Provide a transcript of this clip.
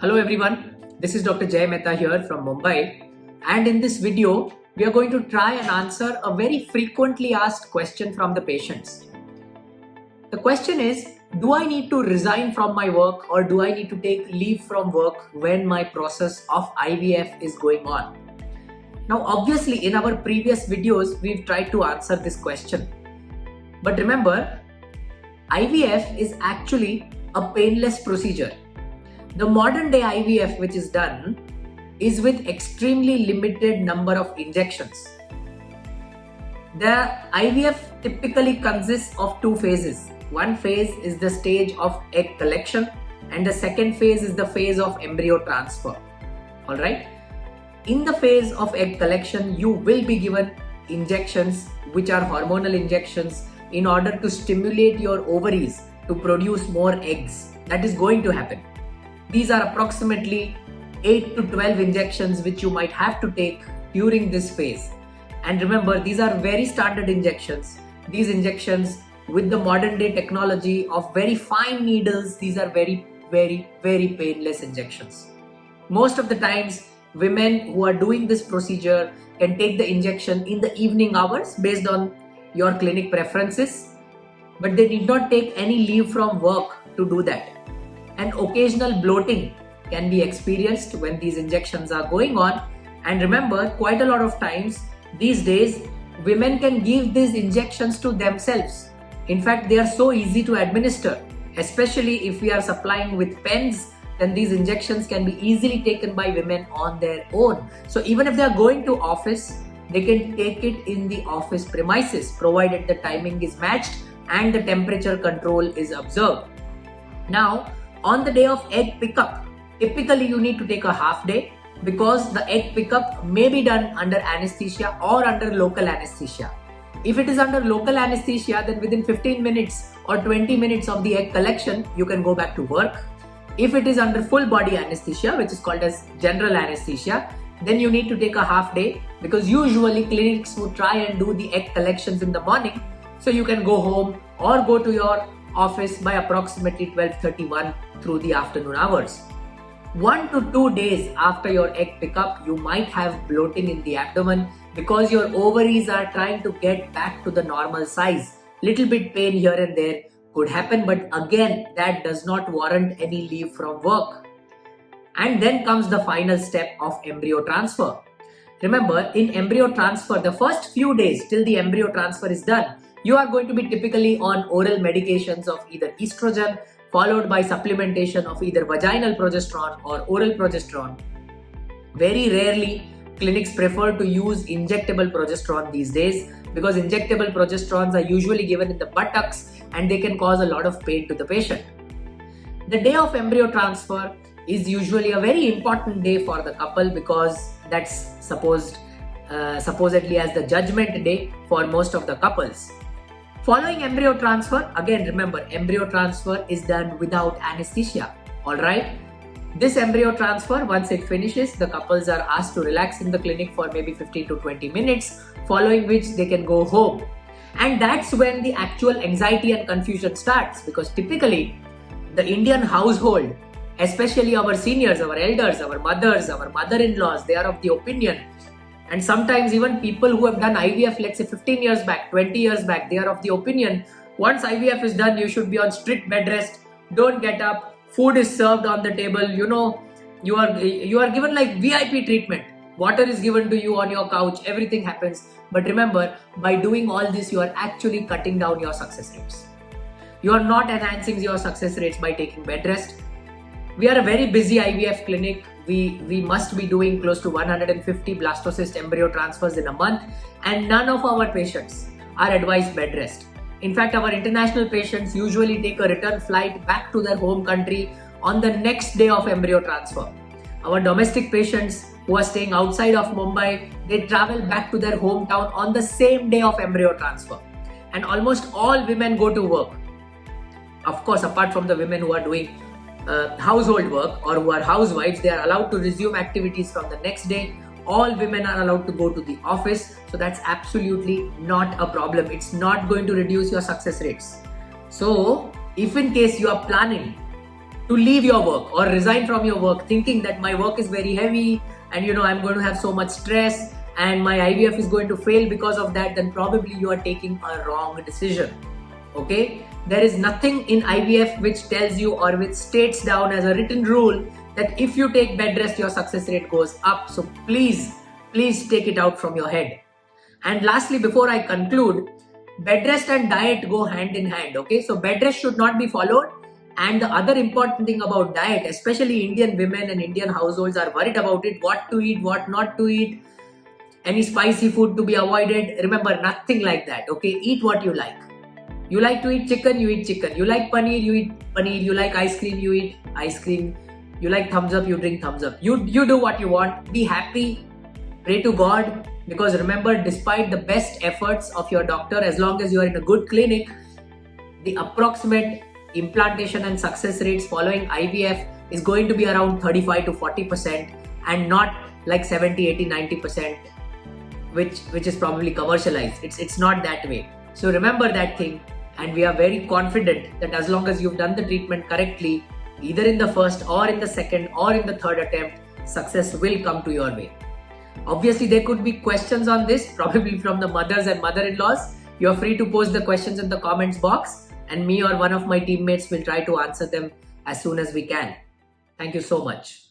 Hello everyone, this is Dr. Jay Mehta here from Mumbai, and in this video we are going to try and answer a very frequently asked question from the patients. The question is, do I need to resign from my work or do I need to take leave from work when my process of IVF is going on? Now obviously in our previous videos we've tried to answer this question, but remember, IVF is actually a painless procedure. The modern day IVF which is done is with extremely limited number of injections. The IVF typically consists of two phases. One phase is the stage of egg collection and the second phase is the phase of embryo transfer. Alright? In the phase of egg collection, you will be given injections which are hormonal injections in order to stimulate your ovaries to produce more eggs. That is going to happen. These are approximately 8 to 12 injections which you might have to take during this phase. And remember, these are very standard injections. These injections with the modern day technology of very fine needles, these are very painless injections. Most of the times, women who are doing this procedure can take the injection in the evening hours based on your clinic preferences, but they need not take any leave from work to do that. And occasional bloating can be experienced when these injections are going on. And remember, quite a lot of times these days, women can give these injections to themselves. In fact, they are so easy to administer, especially if we are supplying with pens, then these injections can be easily taken by women on their own. So even if they are going to office, they can take it in the office premises, provided the timing is matched and the temperature control is observed. Now, on the day of egg pickup, typically you need to take a half day because the egg pickup may be done under anesthesia or under local anesthesia. If it is under local anesthesia, then within 15 minutes or 20 minutes of the egg collection, you can go back to work. If it is under full body anesthesia, which is called as general anesthesia, then you need to take a half day because usually clinics would try and do the egg collections in the morning, so you can go home or go to your office by approximately 12:31 through the afternoon hours. 1 to 2 days after your egg pickup, you might have bloating in the abdomen because your ovaries are trying to get back to the normal size. Little bit pain here and there could happen, but again, that does not warrant any leave from work. And then comes the final step of embryo transfer. Remember, in embryo transfer, the first few days till the embryo transfer is done, you are going to be typically on oral medications of either estrogen, followed by supplementation of either vaginal progesterone or oral progesterone. Very rarely, clinics prefer to use injectable progesterone these days because injectable progesterones are usually given in the buttocks and they can cause a lot of pain to the patient. The day of embryo transfer is usually a very important day for the couple because that's supposedly as the judgment day for most of the couples. Following embryo transfer, again remember, embryo transfer is done without anesthesia, alright? This embryo transfer, once it finishes, the couples are asked to relax in the clinic for maybe 15 to 20 minutes, following which they can go home. And that's when the actual anxiety and confusion starts, because typically the Indian household, especially our seniors, our elders, our mothers, our mother-in-laws, they are of the opinion, and sometimes even people who have done IVF, let's say 15 years back, 20 years back, they are of the opinion, once IVF is done, you should be on strict bed rest, don't get up, food is served on the table, you are given like VIP treatment, water is given to you on your couch, everything happens. But remember, by doing all this, you are actually cutting down your success rates. You are not enhancing your success rates by taking bed rest. We are a very busy IVF clinic. We must be doing close to 150 blastocyst embryo transfers in a month, and none of our patients are advised bed rest. In fact, our international patients usually take a return flight back to their home country on the next day of embryo transfer. Our domestic patients who are staying outside of Mumbai, they travel back to their hometown on the same day of embryo transfer. And almost all women go to work. Of course, apart from the women who are doing household work or who are housewives, they are allowed to resume activities from the next day. All women are allowed to go to the office, so that's absolutely not a problem. It's not going to reduce your success rates. So if in case you are planning to leave your work or resign from your work thinking that my work is very heavy and I'm going to have so much stress and my IVF is going to fail because of that, then probably you are taking a wrong decision. Okay? There is nothing in IVF which tells you or which states down as a written rule that if you take bed rest, your success rate goes up. So please take it out from your head. And lastly, before I conclude, bed rest and diet go hand in hand. Okay? So bed rest should not be followed. And the other important thing about diet, especially Indian women and Indian households are worried about it, what to eat, what not to eat, any spicy food to be avoided. Remember, nothing like that. Okay? Eat what you like. You like to eat chicken, you eat chicken. You like paneer, you eat paneer. You like ice cream, you eat ice cream. You like thumbs up, you drink thumbs up. You do what you want. Be happy. Pray to God. Because remember, despite the best efforts of your doctor, as long as you are in a good clinic, the approximate implantation and success rates following IVF is going to be around 35 to 40% and not like 70, 80, 90%, which is probably commercialized. It's not that way. So remember that thing, and we are very confident that as long as you've done the treatment correctly, either in the first or in the second or in the third attempt, success will come to your way. Obviously, there could be questions on this, probably from the mothers and mother-in-laws. You're free to post the questions in the comments box, and me or one of my teammates will try to answer them as soon as we can. Thank you so much.